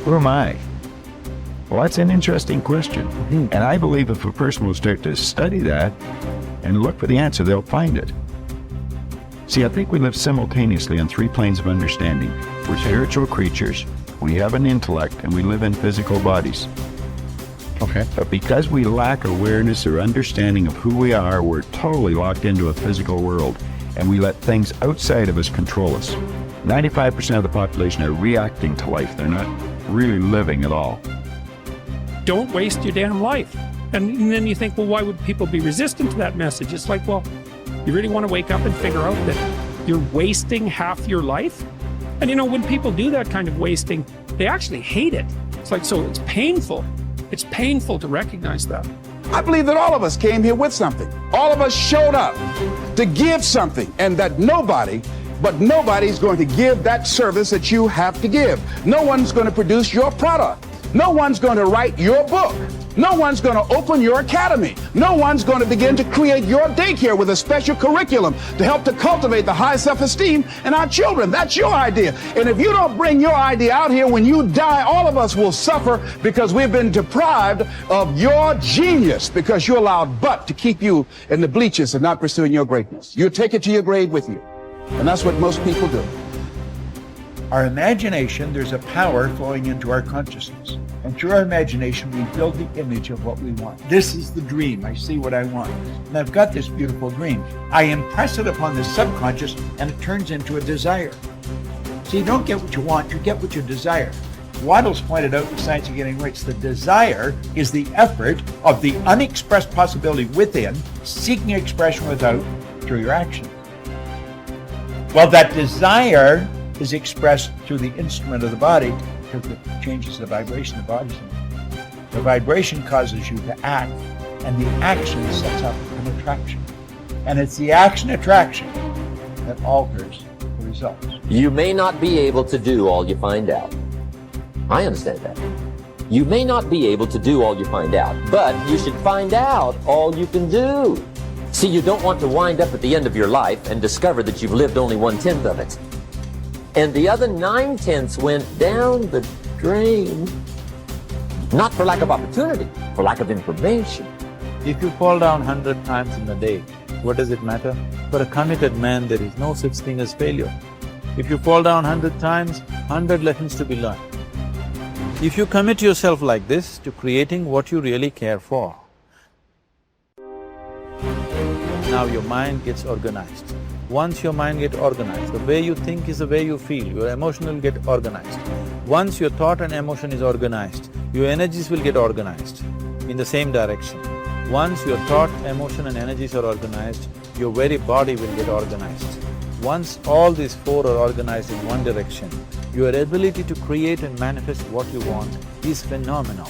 Who am I? Well, that's an interesting question. And I believe if a person will start to study that and look for the answer, they'll find it. See, I think we live simultaneously on three planes of understanding. We're spiritual creatures, we have an intellect, and we live in physical bodies. Okay. But because we lack awareness or understanding of who we are, we're totally locked into a physical world, and we let things outside of us control us. 95% of the population are reacting to life. They're not really living at all. Don't waste your damn life. And then you think, well, why would people be resistant to that message? It's like, well, you really want to wake up and figure out that you're wasting half your life? And you know, when people do that kind of wasting, they actually hate it. It's like, so it's painful. It's painful to recognize that. I believe that all of us came here with something. All of us showed up to give something, and that nobody's going to give that service that you have to give. No one's going to produce your product. No one's going to write your book. No one's going to open your academy. No one's going to begin to create your daycare with a special curriculum to help to cultivate the high self-esteem in our children. That's your idea. And if you don't bring your idea out here, when you die, all of us will suffer because we've been deprived of your genius because you allowed butt to keep you in the bleachers and not pursuing your greatness. You take it to your grave with you. And that's what most people do. Our imagination, there's a power flowing into our consciousness. And through our imagination, we build the image of what we want. This is the dream. I see what I want. And I've got this beautiful dream. I impress it upon the subconscious, and it turns into a desire. So you don't get what you want, you get what you desire. Waddell's pointed out in Science of Getting Rich, the desire is the effort of the unexpressed possibility within, seeking expression without, through your action. Well, that desire is expressed through the instrument of the body because it changes the vibration of the body's in. The vibration causes you to act, and the action sets up an attraction. And it's the action-attraction that alters the results. You may not be able to do all you find out. I understand that. You may not be able to do all you find out, but you should find out all you can do. See, you don't want to wind up at the end of your life and discover that you've lived only 1/10 of it. And the other 9/10 went down the drain. Not for lack of opportunity, for lack of information. If you fall down 100 times in a day, what does it matter? For a committed man, there is no such thing as failure. If you fall down 100 times, 100 lessons to be learned. If you commit yourself like this to creating what you really care for, now your mind gets organized. Once your mind gets organized, the way you think is the way you feel, your emotion will get organized. Once your thought and emotion is organized, your energies will get organized in the same direction. Once your thought, emotion and energies are organized, your very body will get organized. Once all these four are organized in one direction, your ability to create and manifest what you want is phenomenal.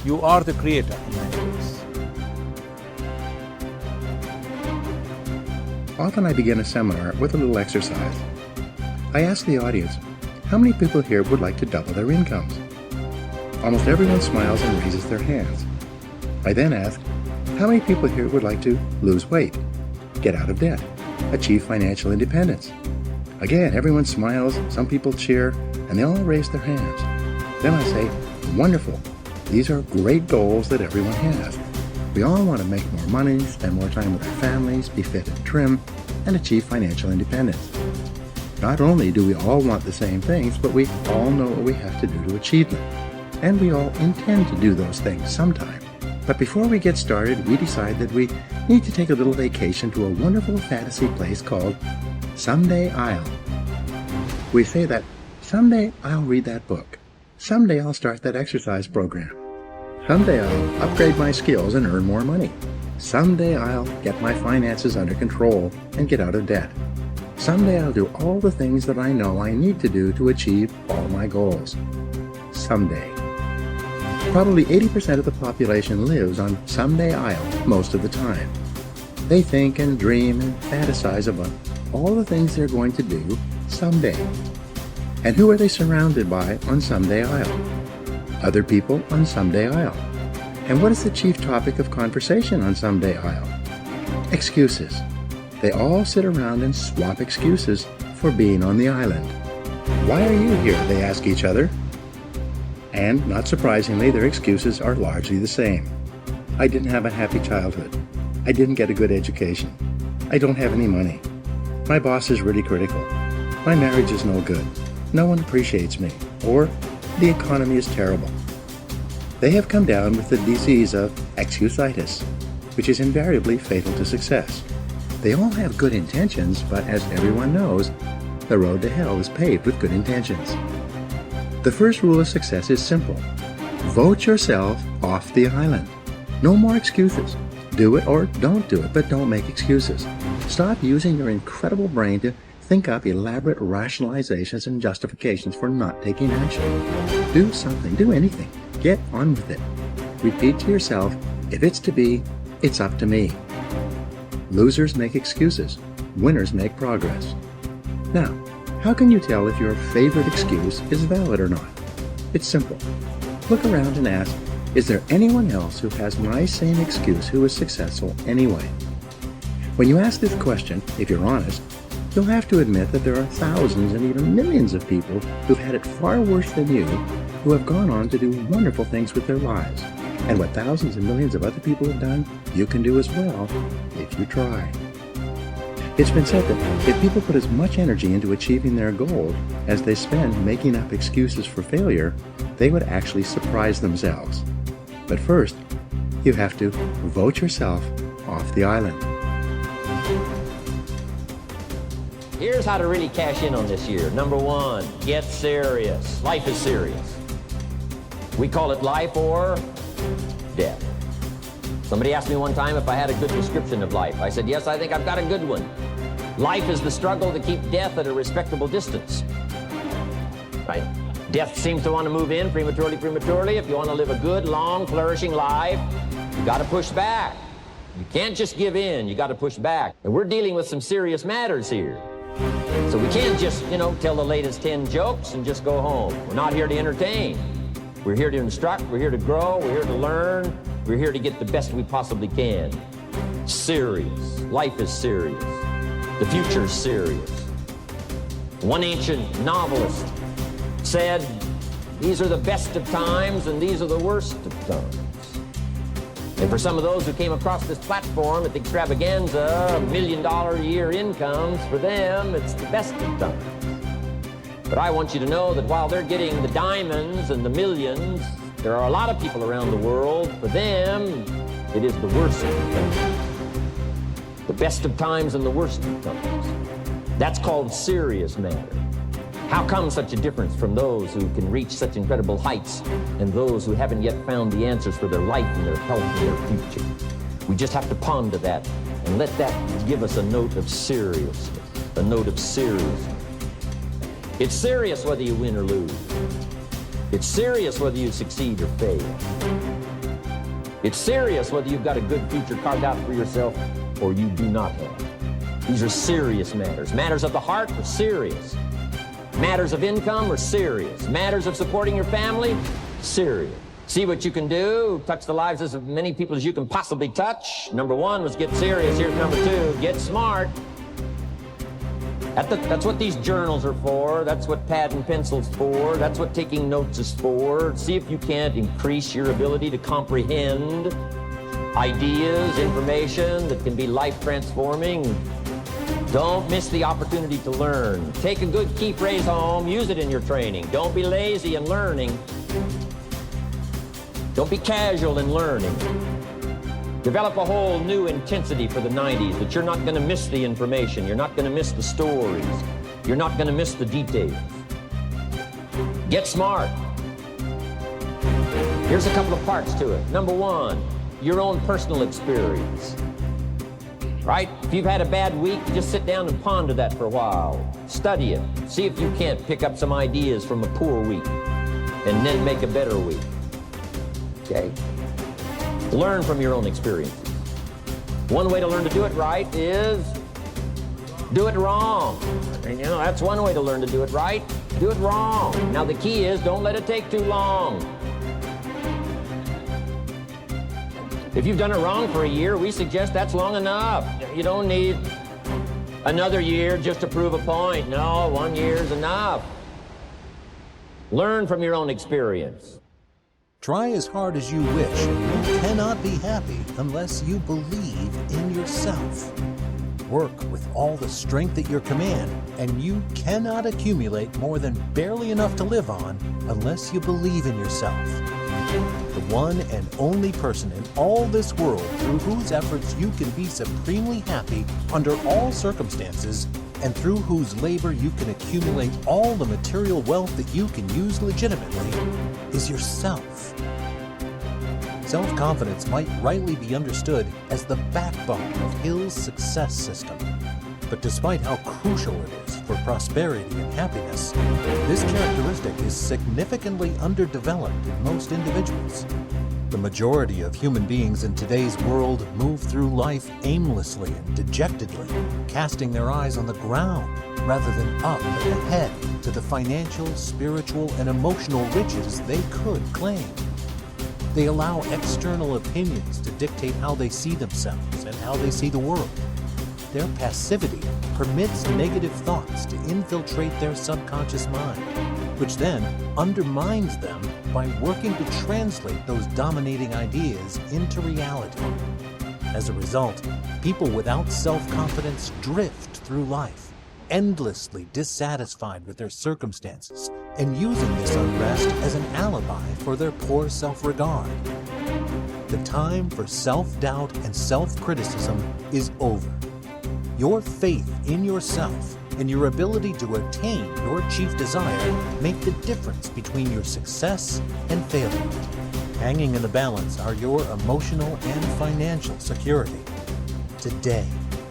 You are the creator in many ways. Often I begin a seminar with a little exercise. I ask the audience, how many people here would like to double their incomes? Almost everyone smiles and raises their hands. I then ask, how many people here would like to lose weight, get out of debt, achieve financial independence? Again, everyone smiles, some people cheer, and they all raise their hands. Then I say, wonderful, these are great goals that everyone has. We all want to make more money, spend more time with our families, be fit and trim, and achieve financial independence. Not only do we all want the same things, but we all know what we have to do to achieve them. And we all intend to do those things sometime. But before we get started, we decide that we need to take a little vacation to a wonderful fantasy place called Someday I'll. We say that, someday I'll read that book. Someday I'll start that exercise program. Someday I'll upgrade my skills and earn more money. Someday I'll get my finances under control and get out of debt. Someday I'll do all the things that I know I need to do to achieve all my goals. Someday. Probably 80% of the population lives on someday I'll most of the time. They think and dream and fantasize about all the things they're going to do someday. And who are they surrounded by on someday I'll? Other people on someday I'll. And what is the chief topic of conversation on someday I'll? Excuses. They all sit around and swap excuses for being on the island. Why are you here? They ask each other. And, not surprisingly, their excuses are largely the same. I didn't have a happy childhood. I didn't get a good education. I don't have any money. My boss is really critical. My marriage is no good. No one appreciates me. Or, the economy is terrible. They have come down with the disease of excusitis, which is invariably fatal to success. They all have good intentions, but as everyone knows, the road to hell is paved with good intentions. The first rule of success is simple. Vote yourself off the island. No more excuses. Do it or don't do it, but don't make excuses. Stop using your incredible brain to think up elaborate rationalizations and justifications for not taking action. Do something, do anything. Get on with it. Repeat to yourself, if it's to be, it's up to me. Losers make excuses. Winners make progress. Now, how can you tell if your favorite excuse is valid or not? It's simple. Look around and ask, is there anyone else who has my same excuse who is successful anyway? When you ask this question, if you're honest, you'll have to admit that there are thousands and even millions of people who've had it far worse than you, who have gone on to do wonderful things with their lives. And what thousands and millions of other people have done, you can do as well, if you try. It's been said that if people put as much energy into achieving their goal as they spend making up excuses for failure, they would actually surprise themselves. But first, you have to vote yourself off the island. Here's how to really cash in on this year. Number one, get serious. Life is serious. We call it life or death. Somebody asked me one time if I had a good description of life. I said, yes, I think I've got a good one. Life is the struggle to keep death at a respectable distance. Right? Death seems to want to move in prematurely. If you want to live a good, long, flourishing life, you got to push back. You can't just give in. You got to push back. And we're dealing with some serious matters here. So we can't just, tell the latest 10 jokes and just go home. We're not here to entertain. We're here to instruct. We're here to grow. We're here to learn. We're here to get the best we possibly can. Serious. Life is serious. The future is serious. One ancient novelist said, these are the best of times and these are the worst of times. And for some of those who came across this platform at the extravaganza, $1 million a year incomes, for them, it's the best of times. But I want you to know that while they're getting the diamonds and the millions, there are a lot of people around the world, for them, it is the worst of times. The best of times and the worst of times. That's called serious matter. How come such a difference from those who can reach such incredible heights and those who haven't yet found the answers for their life and their health and their future? We just have to ponder that and let that give us a note of seriousness, a note of seriousness. It's serious whether you win or lose. It's serious whether you succeed or fail. It's serious whether you've got a good future carved out for yourself or you do not have. These are serious matters. Matters of the heart are serious. Matters of income are serious. Matters of supporting your family, serious. See what you can do, touch the lives of as many people as you can possibly touch. Number one was get serious. Here's number two, get smart. That's what these journals are for. That's what pad and pencil's for. That's what taking notes is for. See if you can't increase your ability to comprehend ideas, information that can be life-transforming. Don't miss the opportunity to learn. Take a good key phrase home, use it in your training. Don't be lazy in learning. Don't be casual in learning. Develop a whole new intensity for the 90s that you're not going to miss the information. You're not going to miss the stories. You're not going to miss the details. Get smart. Here's a couple of parts to it. Number one, your own personal experience. Right? If you've had a bad week, just sit down and ponder that for a while. Study it. See if you can't pick up some ideas from a poor week and then make a better week. Okay? Learn from your own experiences. One way to learn to do it right is do it wrong. And that's one way to learn to do it right. Do it wrong. Now the key is don't let it take too long. If you've done it wrong for a year, we suggest that's long enough. You don't need another year just to prove a point. No, 1 year is enough. Learn from your own experience. Try as hard as you wish, you cannot be happy unless you believe in yourself. Work with all the strength at your command, and you cannot accumulate more than barely enough to live on unless you believe in yourself. The one and only person in all this world through whose efforts you can be supremely happy under all circumstances, and through whose labor you can accumulate all the material wealth that you can use legitimately, is yourself. Self-confidence might rightly be understood as the backbone of Hill's success system. But despite how crucial it is for prosperity and happiness, this characteristic is significantly underdeveloped in most individuals. The majority of human beings in today's world move through life aimlessly and dejectedly, casting their eyes on the ground rather than up and ahead to the financial, spiritual, and emotional riches they could claim. They allow external opinions to dictate how they see themselves and how they see the world. Their passivity permits negative thoughts to infiltrate their subconscious mind, which then undermines them by working to translate those dominating ideas into reality. As a result, people without self-confidence drift through life, endlessly dissatisfied with their circumstances and using this unrest as an alibi for their poor self-regard. The time for self-doubt and self-criticism is over. Your faith in yourself and your ability to attain your chief desire make the difference between your success and failure. Hanging in the balance are your emotional and financial security. Today,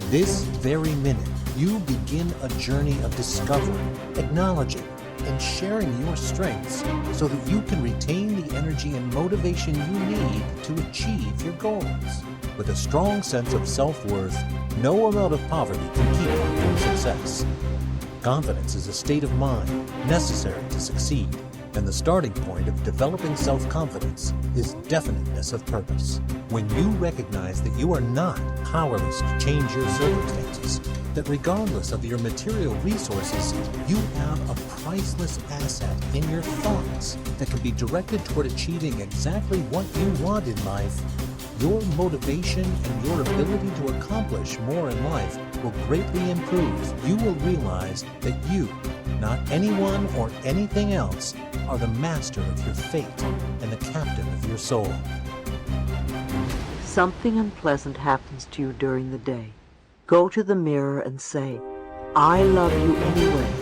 this very minute, you begin a journey of discovering, acknowledging, and sharing your strengths so that you can retain the energy and motivation you need to achieve your goals. With a strong sense of self-worth, no amount of poverty can keep you from success. Confidence is a state of mind necessary to succeed, and the starting point of developing self-confidence is definiteness of purpose. When you recognize that you are not powerless to change your circumstances, that regardless of your material resources, you have a priceless asset in your thoughts that can be directed toward achieving exactly what you want in life, your motivation and your ability to accomplish more in life will greatly improve. You will realize that you, not anyone or anything else, are the master of your fate and the captain of your soul. Something unpleasant happens to you during the day. Go to the mirror and say, "I love you anyway."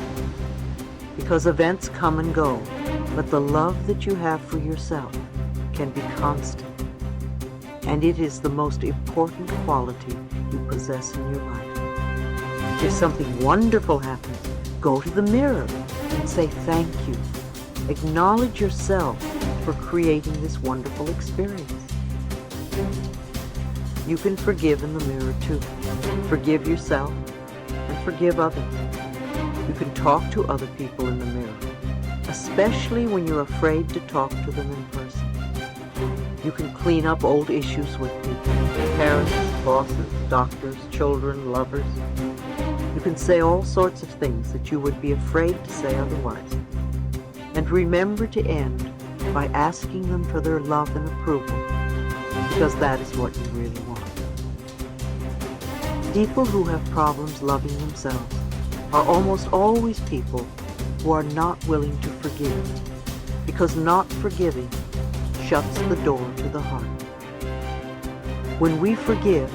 Because events come and go, but the love that you have for yourself can be constant. And it is the most important quality you possess in your life. If something wonderful happens, go to the mirror and say thank you. Acknowledge yourself for creating this wonderful experience. You can forgive in the mirror too. Forgive yourself and forgive others. You can talk to other people in the mirror, especially when you're afraid to talk to them in person. You can clean up old issues with people, parents, bosses, doctors, children, lovers. You can say all sorts of things that you would be afraid to say otherwise. And remember to end by asking them for their love and approval, because that is what you really want. People who have problems loving themselves are almost always people who are not willing to forgive, because not forgiving shuts the door to the heart. When we forgive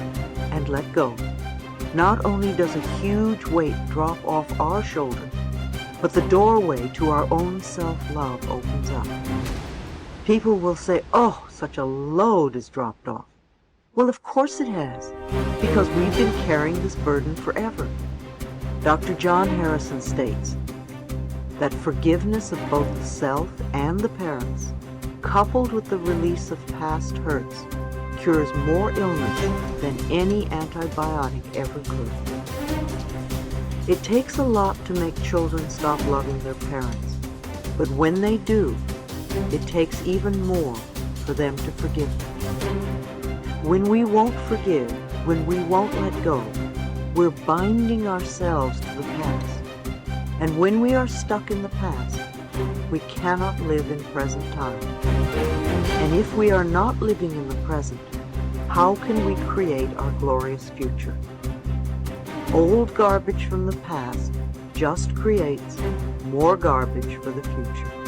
and let go, not only does a huge weight drop off our shoulders, but the doorway to our own self-love opens up. People will say, "Oh, such a load is dropped off." Well, of course it has, because we've been carrying this burden forever. Dr. John Harrison states that forgiveness of both the self and the parents, coupled with the release of past hurts, cures more illness than any antibiotic ever could. It takes a lot to make children stop loving their parents, but when they do, it takes even more for them to forgive them. When we won't forgive, when we won't let go, we're binding ourselves to the past. And when we are stuck in the past, we cannot live in present time. And if we are not living in the present, how can we create our glorious future? Old garbage from the past just creates more garbage for the future.